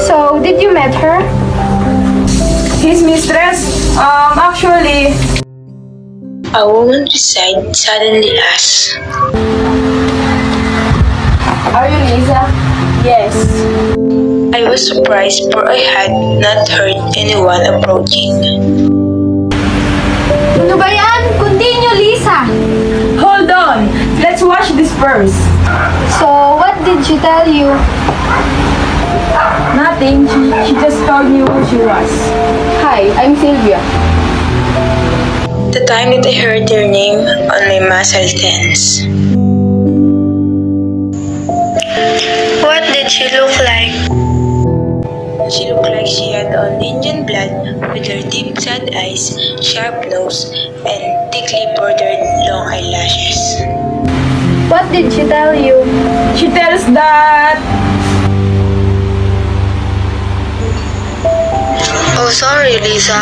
So, did you met her? His mistress? Actually, A woman beside suddenly asked, are you Lisa? Yes. I was surprised for I had not heard anyone approaching. Ano ba yan? Continue, Lisa! Hold on. Let's watch this first. So, what did she tell you? Nothing. She just told me who she was. Hi, I'm Sylvia. The time that I heard their name on my muscle tense. What did she look like? She looked like she had on Indian blood with her deep sad eyes, sharp nose, and thickly bordered long eyelashes. What did she tell you? She tells that... Oh, sorry, Lisa.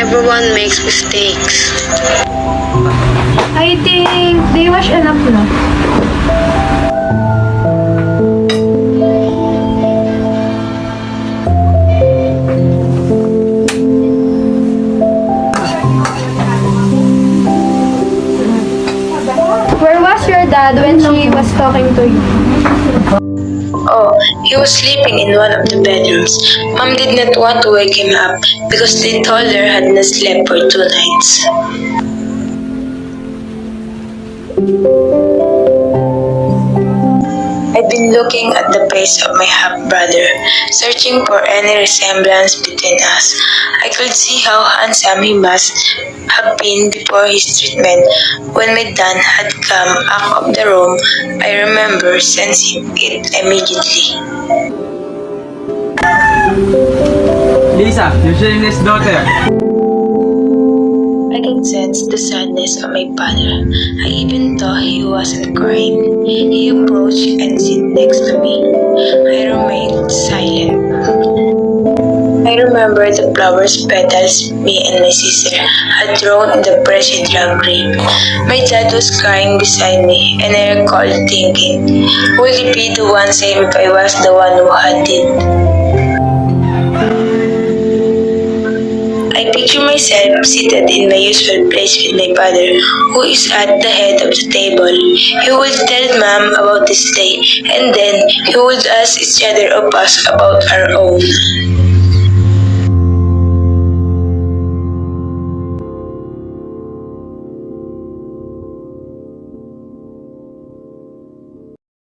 Everyone makes mistakes. I think they wash enough na. Where was your dad when she was talking to you? Oh, he was sleeping in one of the bedrooms. Mom did not want to wake him up because they told her had not slept for 2 nights. I'd been looking at the face of my half-brother, searching for any resemblance between us. I could see how handsome he must have been before his treatment. When my dad had come out of the room, I remember sensing it immediately. Lisa, your shameless daughter. I could sense the sadness of my father. I even thought he wasn't crying. He approached and sat next to me. I remained silent. I remember the flowers petals me and my sister had thrown in the freshly dug grave. My dad was crying beside me, and I recalled thinking, would he be the one same if I was the one who had it? I picture myself seated in my usual place with my father, who is at the head of the table. He would tell Mom about this day, and then he would ask each other of us about our own.